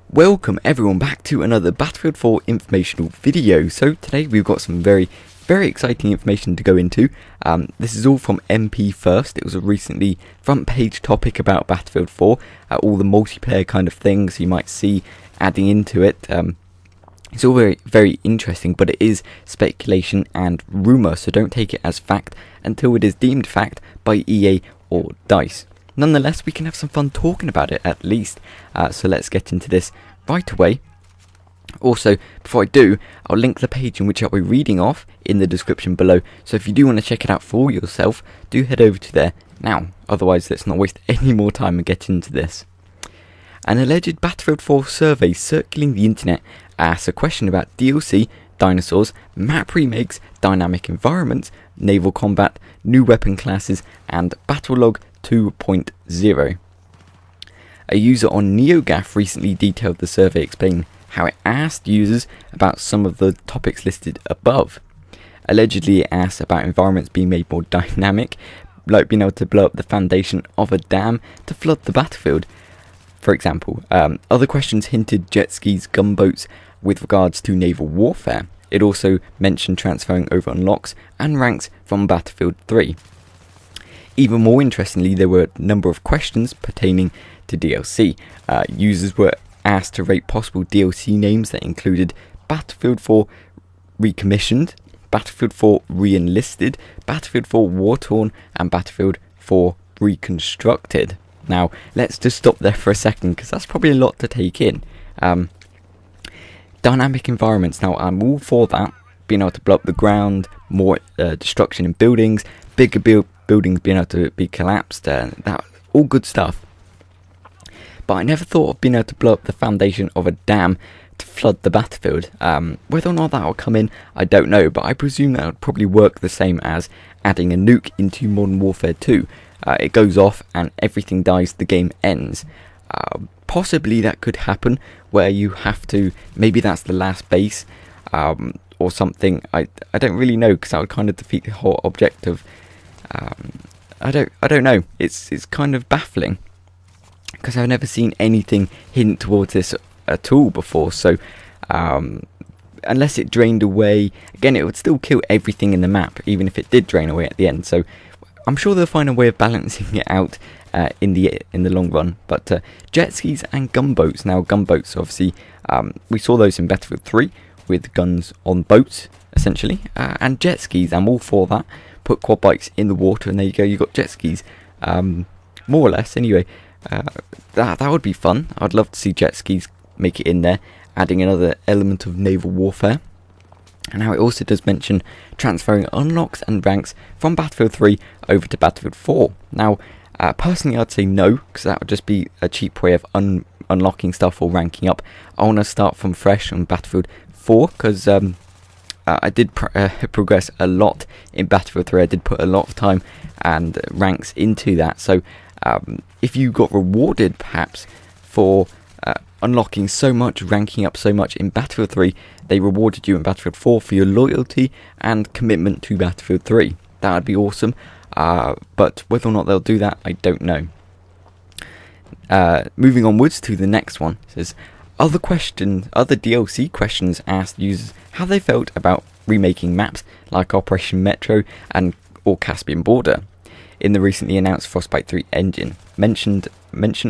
Welcome everyone back to another Battlefield 4 informational video. So today we've got some very exciting information to go into. This is all from MP First. It was a recently front page topic about Battlefield 4, all the multiplayer kind of things you might see adding into it. It's all very interesting, but it is speculation and rumour, so don't take it as fact until it is deemed fact by EA or DICE. Nonetheless, we can have some fun talking about it at least, so let's get into this right away. Also, before I do, I'll link the page in which I'll be reading off in the description below, so if you do want to check it out for yourself, do head over to there now. Otherwise, let's not waste any more time and get into this. An alleged Battlefield 4 survey circling the internet asks a question about DLC, dinosaurs, map remakes, dynamic environments, naval combat, new weapon classes, and Battlelog 2.0. A user on NeoGAF recently detailed the survey, explaining how it asked users about some of the topics listed above. Allegedly, it asked about environments being made more dynamic, like being able to blow up the foundation of a dam to flood the battlefield, for example. Other questions hinted jet skis, gunboats with regards to naval warfare. It also mentioned transferring over unlocks and ranks from Battlefield 3. Even more interestingly, there were a number of questions pertaining to DLC. Users were asked to rate possible DLC names that included Battlefield 4 Recommissioned, Battlefield 4 Re-enlisted, Battlefield 4 War-torn, and Battlefield 4 Reconstructed. Now, let's just stop there for a second, because that's probably a lot to take in. Dynamic environments. Now, I'm all for that. Being able to blow up the ground, more destruction in buildings, bigger buildings being able to be collapsed, that all good stuff. But I never thought of being able to blow up the foundation of a dam to flood the battlefield. Whether or not that will come in, I don't know, but I presume that would probably work the same as adding a nuke into Modern Warfare 2. It goes off and everything dies, the game ends. Possibly that could happen where you have to, maybe that's the last base, or something. I don't really know, because that would kind of defeat the whole object of I don't know. It's kind of baffling, because I've never seen anything hint towards this at all before. So unless it drained away, again, it would still kill everything in the map, even if it did drain away at the end. So I'm sure they'll find a way of balancing it out in the long run. But jet skis and gunboats. Now, gunboats, obviously, we saw those in Battlefield 3 with guns on boats, essentially, and jet skis. I'm all for that. Put quad bikes in the water, and there you go. You got jet skis, more or less. Anyway, that would be fun. I'd love to see jet skis make it in there, adding another element of naval warfare. And now it also does mention transferring unlocks and ranks from Battlefield 3 over to Battlefield 4. Now, personally, I'd say no, because that would just be a cheap way of unlocking stuff or ranking up. I want to start from fresh on Battlefield 4, because I did progress a lot in Battlefield 3. I did put a lot of time and ranks into that. So if you got rewarded perhaps for unlocking so much, ranking up so much in Battlefield 3, they rewarded you in Battlefield 4 for your loyalty and commitment to Battlefield 3. That would be awesome. But whether or not they'll do that, I don't know. Moving onwards to the next one. It says, other DLC questions asked users how they felt about remaking maps like Operation Metro or Caspian Border. In the recently announced Frostbite 3 engine, mention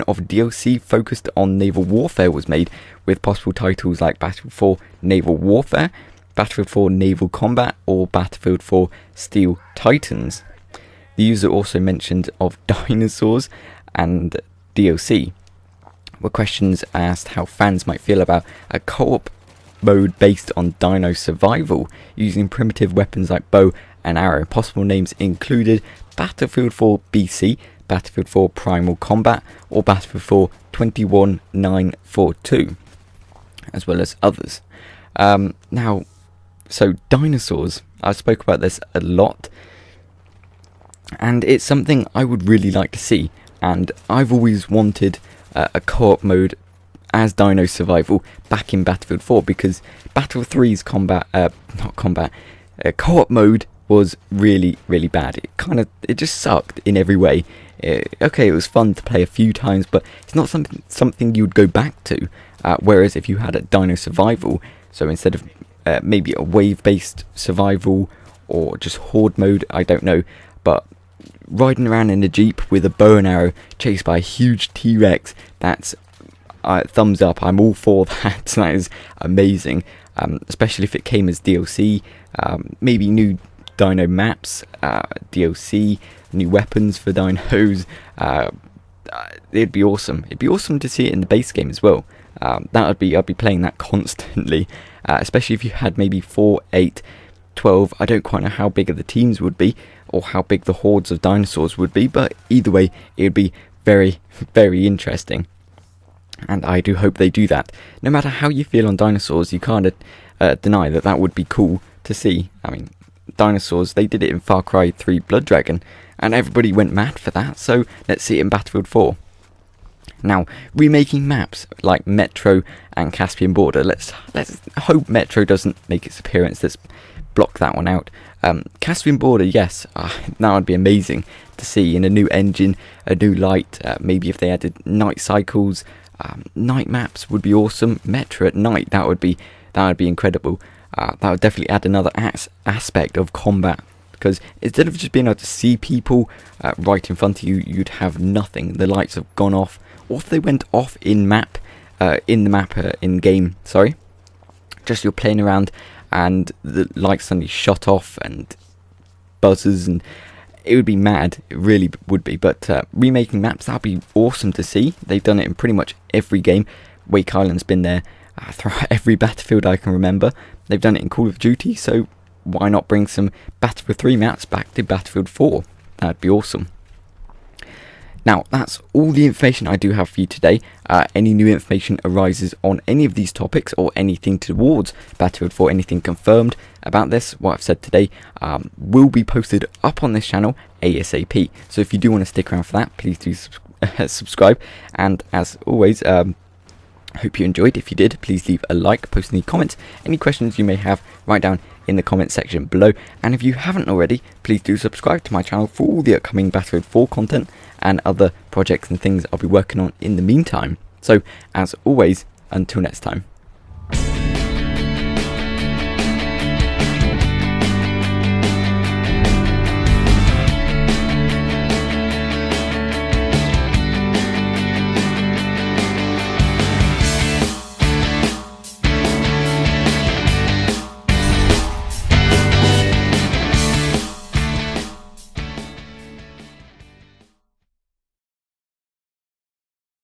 of DLC focused on naval warfare was made, with possible titles like Battlefield 4 Naval Warfare, Battlefield 4 Naval Combat, or Battlefield 4 Steel Titans. The user also mentioned of dinosaurs and DLC. Were questions asked how fans might feel about a co-op mode based on dino survival, using primitive weapons like bow and arrow. Possible names included Battlefield 4 BC, Battlefield 4 Primal Combat, or Battlefield 4 21942, as well as others. Now, so dinosaurs, I spoke about this a lot, and it's something I would really like to see, and I've always wanted a co-op mode as Dino Survival back in Battlefield 4, because Battlefield 3's co-op mode was really, really bad. It just sucked in every way. Okay, it was fun to play a few times, but it's not something you'd go back to. Whereas if you had a Dino Survival, so instead of maybe a wave-based survival or just horde mode, I don't know, but riding around in a jeep with a bow and arrow chased by a huge T-Rex, that's thumbs up. I'm all for that. That is amazing, especially if it came as DLC, maybe new dino maps, DLC, new weapons for dinos. It'd be awesome. It'd be awesome to see it in the base game as well. I'd be playing that constantly, especially if you had maybe 4, 8, 12. I don't quite know how big the teams would be, or how big the hordes of dinosaurs would be, but either way, it would be very, very interesting. And I do hope they do that. No matter how you feel on dinosaurs, you can't deny that would be cool to see. I mean, dinosaurs, they did it in Far Cry 3 Blood Dragon, and everybody went mad for that, so let's see it in Battlefield 4. Now, remaking maps like Metro and Caspian Border, let's hope Metro doesn't make its appearance. Let's block that one out. Caspian Border, yes, that would be amazing to see in a new engine, a new light, maybe if they added night cycles, night maps would be awesome. Metro at night, that would be incredible. That would definitely add another aspect of combat, because instead of just being able to see people right in front of you, you'd have nothing. The lights have gone off, or if they went off in game, sorry, just you're playing around and the lights suddenly shut off and buzzes, and it would be mad. It really would be. But remaking maps, that'd be awesome to see. They've done it in pretty much every game. Wake Island's been there throughout every Battlefield I can remember. They've done it in Call of Duty, so why not bring some Battlefield 3 maps back to Battlefield 4? That'd be awesome. Now, that's all the information I do have for you today. Any new information arises on any of these topics, or anything towards Battlefield 4, anything confirmed about this, what I've said today, will be posted up on this channel ASAP. So if you do want to stick around for that, please do subscribe. And as always, I hope you enjoyed. If you did, please leave a like, post any comments, any questions you may have, write down in the comment section below. And if you haven't already, please do subscribe to my channel for all the upcoming Battlefield 4 content and other projects and things I'll be working on in the meantime. So, as always, until next time.